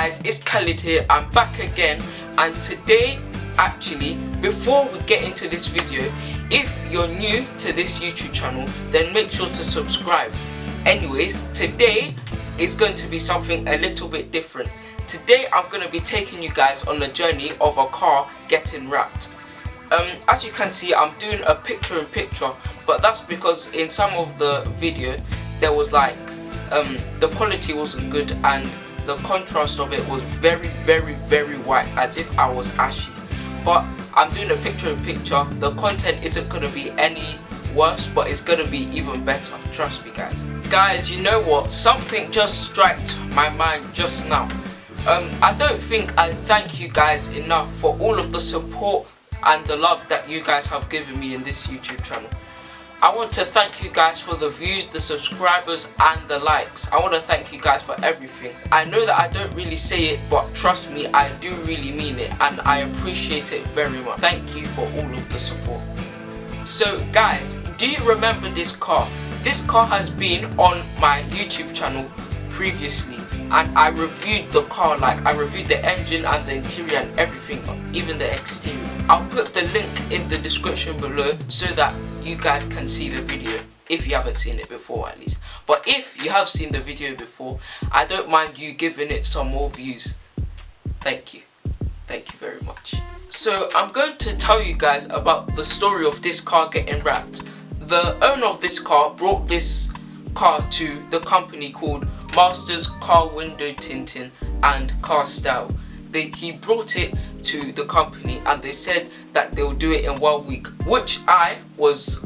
guys, it's Carlid here. I'm back again, and today, actually, before we get into this video, if you're new to this YouTube channel, then make sure to subscribe. Anyways, today is going to be something a little bit different. Today I'm going to be taking you guys on the journey of a car getting wrapped. As you can see, I'm doing a picture-in-picture, but that's because in some of the video there was like the quality wasn't good and the contrast of it was very white, as if I was ashy. But I'm doing a picture-in-picture. The content isn't going to be any worse, but it's going to be even better, trust me guys. Guys, you know what, something just struck my mind just now. I don't think I thank you guys enough for all of the support and the love that you guys have given me in this YouTube channel. I want to thank you guys for the views, the subscribers and the likes. I want to thank you guys for everything. I know that I don't really say it, but trust me, I do really mean it, and I appreciate it very much. Thank you for all of the support. So guys, do you remember this car? This car has been on my YouTube channel previously, and I reviewed the car. Like, I reviewed the engine and the interior and everything, even the exterior. I'll put the link in the description below so that you guys can see the video, if you haven't seen it before at least. But if you have seen the video before, I don't mind you giving it some more views. Thank you very much. So I'm going to tell you guys about the story of this car getting wrapped. The owner of this car brought this car to the company called Masters Car Window Tinting and Car Style. He brought it to the company and they said that they'll do it in 1 week, which I was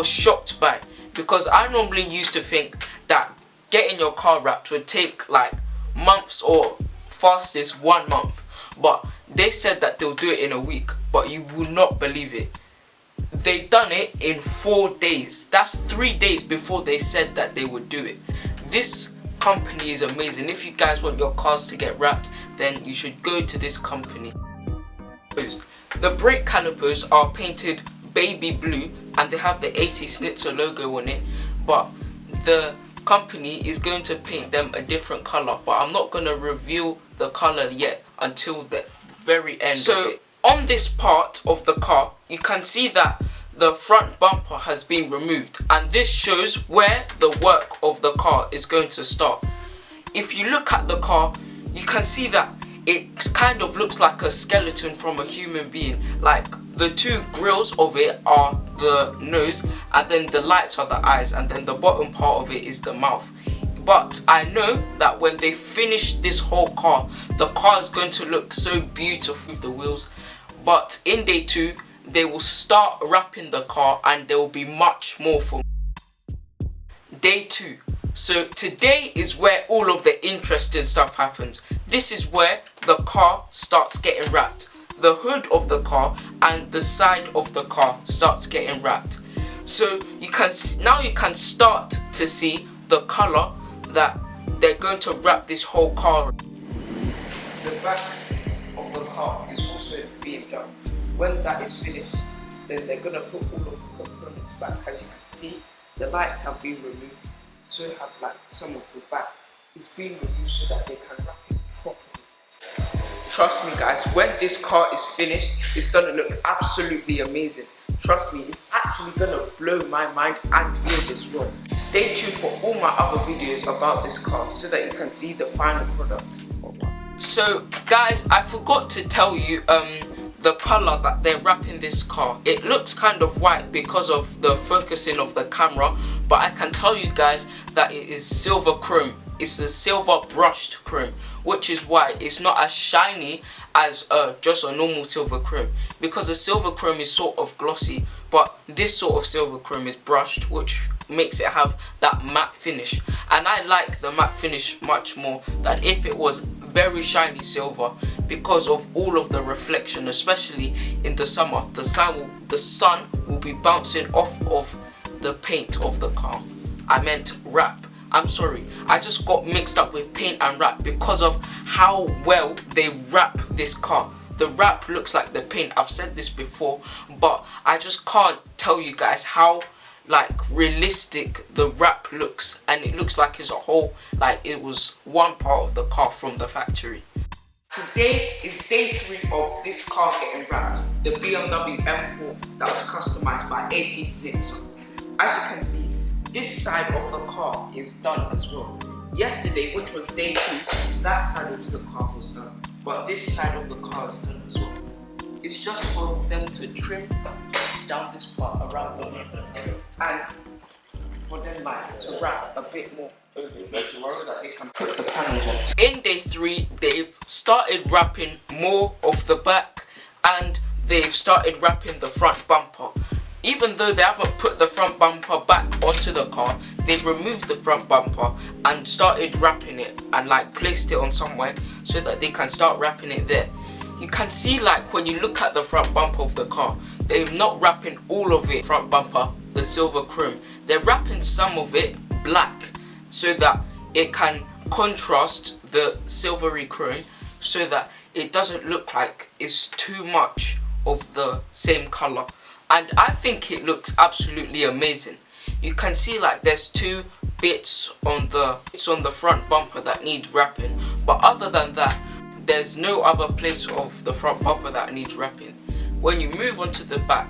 shocked by, because I normally used to think that getting your car wrapped would take like months or fastest 1 month, but they said that they'll do it in a week. But you will not believe it, they done it in 4 days. That's 3 days before they said that they would do it. This company is amazing. If you guys want your cars to get wrapped, then you should go to this company. The brake calipers are painted baby blue and they have the AC Schnitzer logo on it, but the company is going to paint them a different color, but I'm not going to reveal the color yet until the very end. So on this part of the car, you can see that the front bumper has been removed, and this shows where the work of the car is going to start. If you look at the car, you can see that it kind of looks like a skeleton from a human being. Like, the two grills of it are the nose, and then the lights are the eyes, and then the bottom part of it is the mouth. But I know that when they finish this whole car, the car is going to look so beautiful with the wheels. But in day 2, they will start wrapping the car and there will be much more for day 2. So today is where all of the interesting stuff happens. This is where the car starts getting wrapped. The hood of the car and the side of the car starts getting wrapped. So you can start to see the color that they're going to wrap this whole car. The back of the car is also being done. When that is finished, then they're going to put all of the components back. As you can see, the lights have been removed, so you have like some of the back. It's been removed so that they can wrap it properly. Trust me guys, when this car is finished, it's going to look absolutely amazing. Trust me, it's actually going to blow my mind and yours as well. Stay tuned for all my other videos about this car so that you can see the final product. So guys, I forgot to tell you the color that they're wrapping this car. It looks kind of white because of the focusing of the camera, but I can tell you guys that it is silver chrome. It's a silver brushed chrome, which is why it's not as shiny as just a normal silver chrome, because the silver chrome is sort of glossy, but this sort of silver chrome is brushed, which makes it have that matte finish, and I like the matte finish much more than if it was very shiny silver, because of all of the reflection, especially in the summer. The sun will be bouncing off of the paint of the car. I meant wrap. I'm sorry, I just got mixed up with paint and wrap because of how well they wrap this car. The wrap looks like the paint. I've said this before, but I just can't tell you guys how like realistic the wrap looks, and it looks like it's a whole, like it was one part of the car from the factory. Today is day 3 of this car getting wrapped, the BMW M4 that was customized by AC Schnitzer. As you can see, this side of the car is done as well. Yesterday, which was day 2, that side of the car was done, but this side of the car is done as well. It's just for them to trim down this part around the rim and for them like to wrap a bit more over it so that they can put the panels on. In day 3, they've started wrapping more of the back and they've started wrapping the front bumper. Even though they haven't put the front bumper back onto the car, they've removed the front bumper and started wrapping it and like placed it on somewhere so that they can start wrapping it there. You can see like when you look at the front bumper of the car, they're not wrapping all of it front bumper, the silver chrome. They're wrapping some of it black so that it can contrast the silvery chrome so that it doesn't look like it's too much of the same color. And I think it looks absolutely amazing. You can see like there's 2 bits on the front bumper that need wrapping, but other than that there's no other place of the front bumper that needs wrapping. When you move onto the back,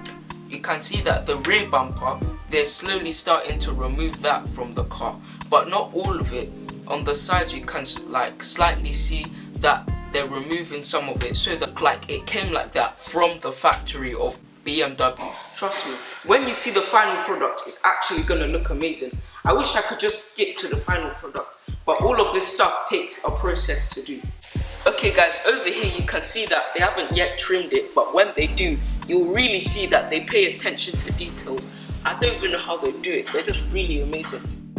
you can see that the rear bumper, they're slowly starting to remove that from the car, but not all of it. On the sides you can like slightly see that they're removing some of it so that like it came like that from the factory of BMW. Trust me, when you see the final product, it's actually gonna look amazing. I wish I could just skip to the final product, but all of this stuff takes a process to do. Okay guys, over here you can see that they haven't yet trimmed it, but when they do, you'll really see that they pay attention to details. I don't even know how they do it, they're just really amazing.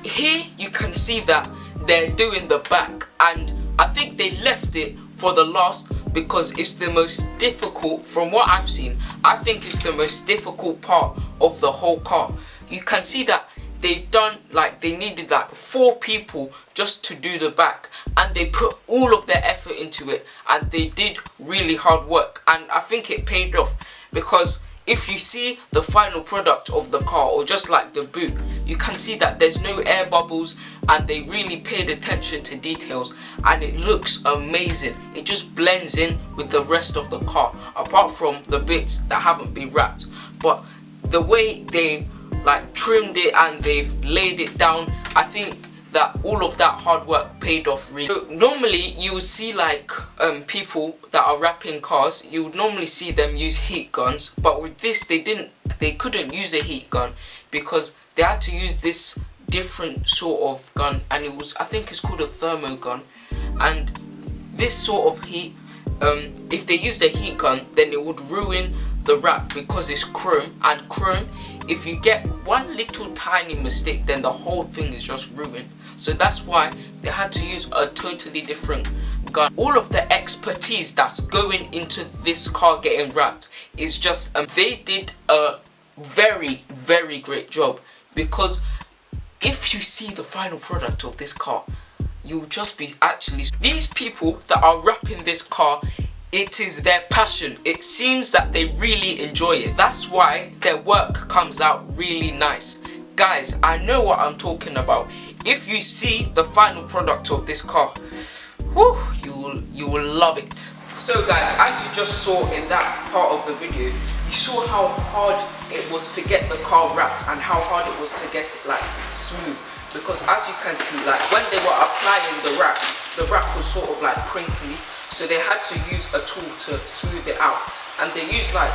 Here you can see that they're doing the back, and I think they left it for the last because it's the most difficult. From what I've seen, I think it's the most difficult part of the whole car. You can see that they've done like they needed like 4 people just to do the back, and they put all of their effort into it and they did really hard work, and I think it paid off because if you see the final product of the car, or just like the boot, you can see that there's no air bubbles and they really paid attention to details, and it looks amazing. It just blends in with the rest of the car, apart from the bits that haven't been wrapped. But the way they like trimmed it and they've laid it down, I think that all of that hard work paid off really. So normally you would see like people that are wrapping cars, you would normally see them use heat guns, but with this they couldn't use a heat gun because they had to use this different sort of gun, and it was, I think it's called a thermo gun. And this sort of heat, if they used a heat gun, then it would ruin the wrap because it's chrome, and chrome, if you get one little tiny mistake, then the whole thing is just ruined. So that's why they had to use a totally different gun. All of the expertise that's going into this car getting wrapped is just they did a very, very great job, because if you see the final product of this car, you'll just be actually, these people that are wrapping this car, it is their passion. It seems that they really enjoy it. That's why their work comes out really nice. Guys, I know what I'm talking about. If you see the final product of this car, whew, you will love it. So guys, as you just saw in that part of the video, you saw how hard it was to get the car wrapped and how hard it was to get it like smooth. Because as you can see, like when they were applying the wrap was sort of like crinkly, so they had to use a tool to smooth it out. And they used like,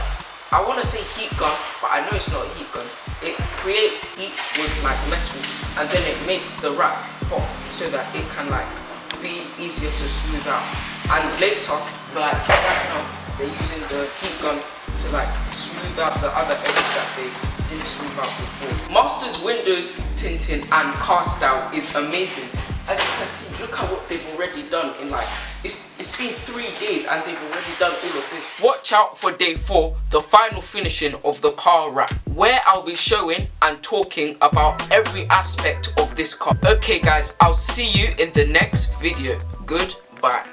I want to say heat gun, but I know it's not a heat gun. It creates heat with like metal, and then it makes the wrap hot so that it can like be easier to smooth out. And later, like right now, they're using the heat gun to like smooth out the other edges that they didn't smooth out before. Master's windows tinting and car style is amazing. As you can see, look at what they've already done in like, it's been 3 days and they've already done all of this. Watch out for day 4, the final finishing of the car wrap, where I'll be showing and talking about every aspect of this car. Okay guys, I'll see you in the next video. Goodbye.